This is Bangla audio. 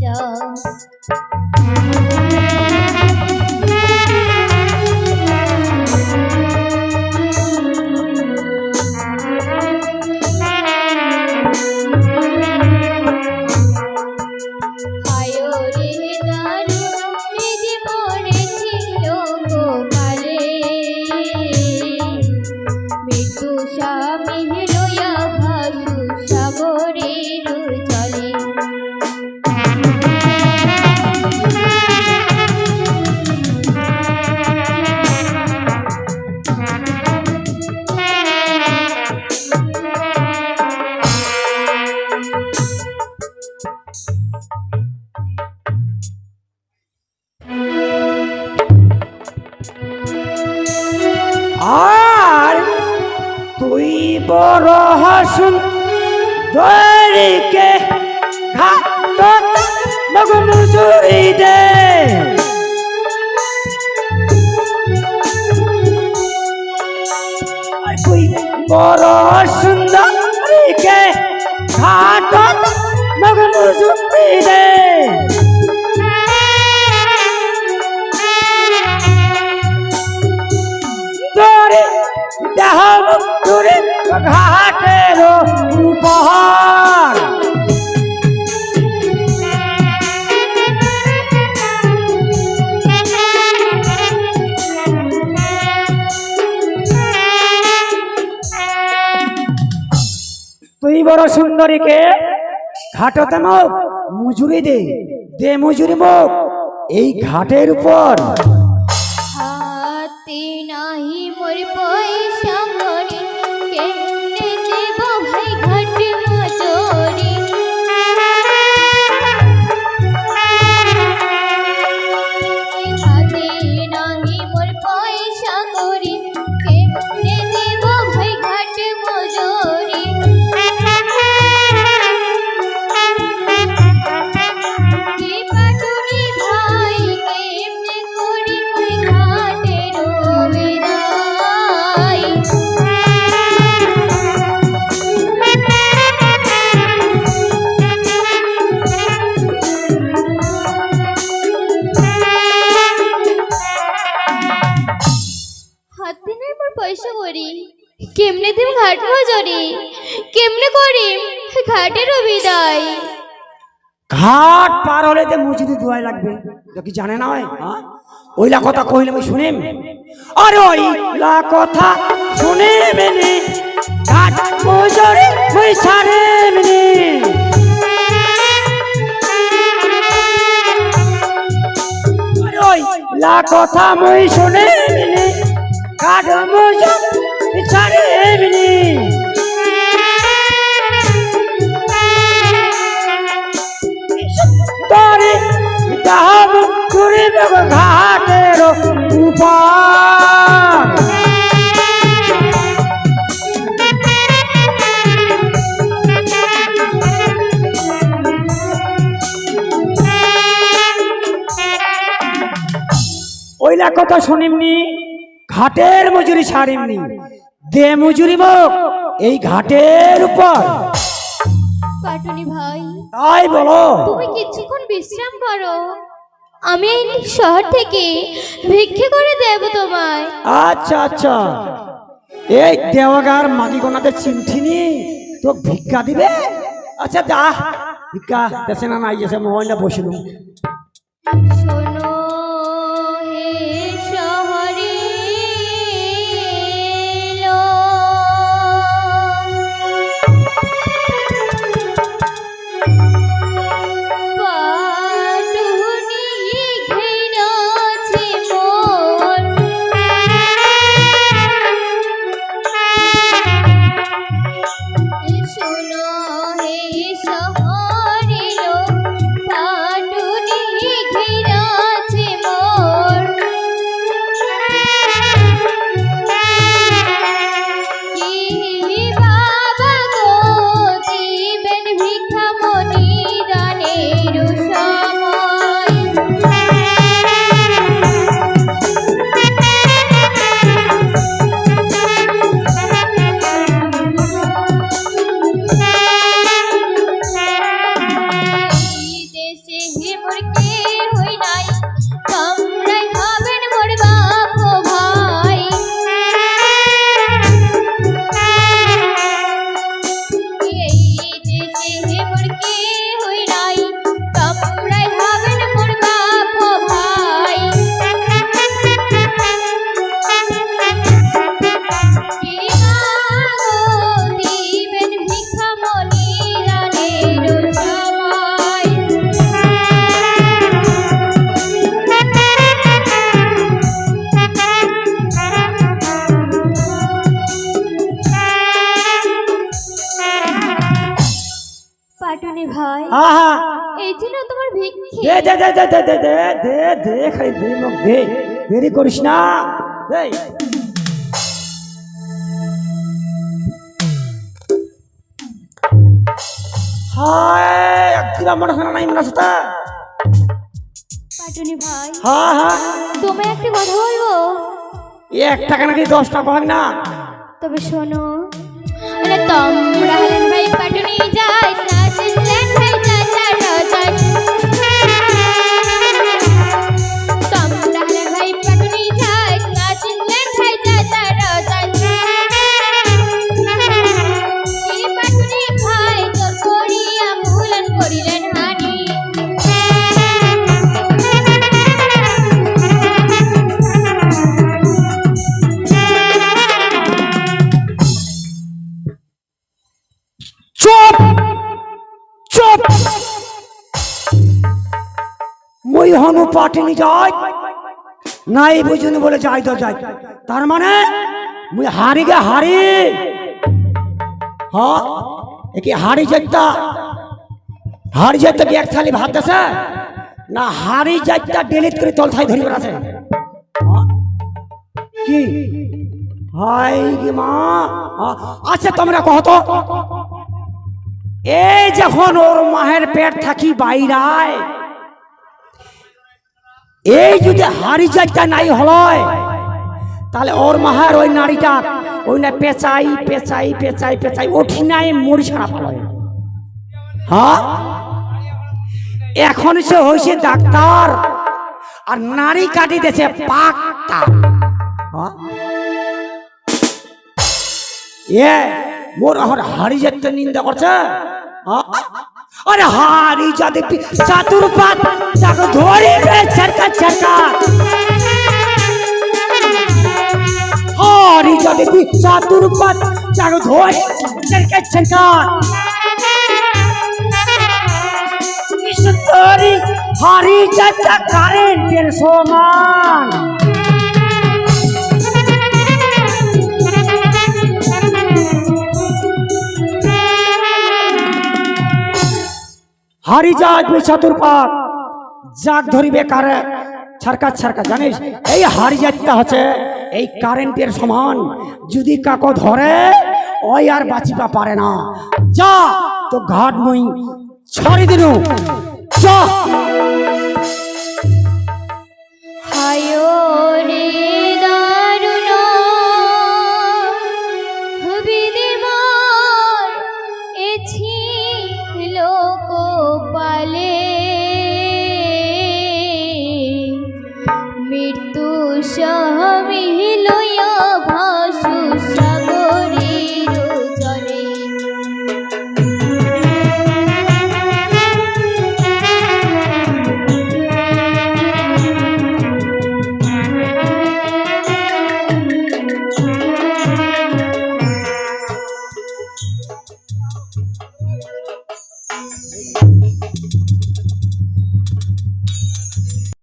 যাও। আর তুই বড় হাসুন দরিকে ঘাট মগমুজুরি দে তুই বড় সুন্দরীকে ঘাট মগমুজুরি দে ঘাটের উপহার তুই বড় সুন্দরীকে ঘাটতে মুখ মজুরি দে দে মজুরি মুখ এই ঘাটের উপর হাতে নাহি মোর পয়সা মরি কেমনে দেব ভাই ঘাট মজুরি। হাতে নাহি মোর পয়সা করি কেমনে দেব ভাই ঘাট মজুরি। পাটুনি ভাই কেমনে করি ওই ঘাটের বিদায়। হাতে নাই মোর পয়সা করি কেমনে দেব ঘাট মজুরি কেমনে করি ঘাটের বিদায়। ঘাট পার হলে যে মসজিদে দোয়াই লাগবে কি জানে না হয় ওইলা কথা কইলে আমি শুনিম আরে ওইলা কথা শুনে মেনে ঘাট মজুরি মই সারে মেনে আরে ওইলা কথা মই শুনে মেনে ঘাট মজুরি সারে মেনে ঘাটের উপর ওইলা কথা শুনিমনি ঘাটের মজুরি ছাড়িমনি দে মজুরি মুখ এই ঘাটের উপর। পাটুনি ভাই তাই বলো তুমি কিছুক্ষণ বিশ্রাম করো আমি এই শহর থেকে ভিক্ষে করে দেব তোমায়। আচ্ছা আচ্ছা এই দেওয়াগার মাগিগোনাদের চিমঠি নি তো ভিক্ষা দিবে আচ্ছা যা ভিক্ষা দেশে না নাই গেছে মোবাইলটা বসিলুম। শোনো হে শহরে শোনো হে শহরে পাটুনি হে মোরকে হই নাই তোমরাই হবেন মোর বাপ ও ভাই এই দেশে হে মোরকে হই নাই তোমরাই হবেন মোর বাপ ও ভাই কে মাগো দিবেন ভিক্ষা মনিরানের সময় পাটুনি ভাই আহা এই ছিল তোমার ভিক্ষে দে দে দে দে দে দে দে দে দে খাই দে মুখ দে দেরি করিস না দে হায় একদিন আমার খানা নাই মনে আছে পাটুনি ভাই হ্যাঁ হ্যাঁ তোমায় একটা কথা বলবো 1 টাকা নাকি 10 টাকা হয় না তবে শোনো আরে তোমরা হলেন ভাই পাটুনি যাই নাচলেন ভাই চাচা রাজাই তোমরা হলেন ভাই পাটুনি যাই নাচলেন ভাই চাচা রাজাই এই পাটুনি ভাই তোর করিয়া ভুলন করিলেন হানি চুপ চুপ মই হনু পাটিনি যাই নাই বুঝুনি বলে যাই তো যাই তার মানে মুই হারি গে হারি হ্যাঁ কি হারি যেতে কি এক থালি ভাত দেছে না হারি যাইতা ডিলিট করে তল থাই ধরি আছে কি হাই গে মা আচ্ছা তোমরা কহ তো এই যখন ওর মায়ের পেট থাকি বাইরায় এই যদি হারি যাইতা নাই হলয় তাহলে ওর মায়ের ওই নারীটা ওই না পেঁচাই পেঁচাই পেঁচাই পেঁচাই ওঠি নাই মুড়ি ছাড়া ফলয় হ্যাঁ এখন সে হয়েছে ডাক্তার আর নারী কাটি দিয়েছে পাকটা হ্যাঁ এ মোর এখন হারি যেতে নিন্দা করছে আরে হারি যাদের চাতুর্পাত তাকে ধরে ছরকা ছরকা হারি যাদের চাতুর্পাত তাকে ধরে ছরকা ছরকা সুন্দরী হারি যাতা কারেন্টের সমান হারি যাক চাতুর্পাত জাগ ধরিবে কারে ছরকা ছরকা জানিস এই হারি যাত্রা হচ্ছে এই কারেন্টের সমান যদি কাকো ধরে ওই আর বাঁচিবা পারে না যা তো ঘাট মই ছাড়ি দিনু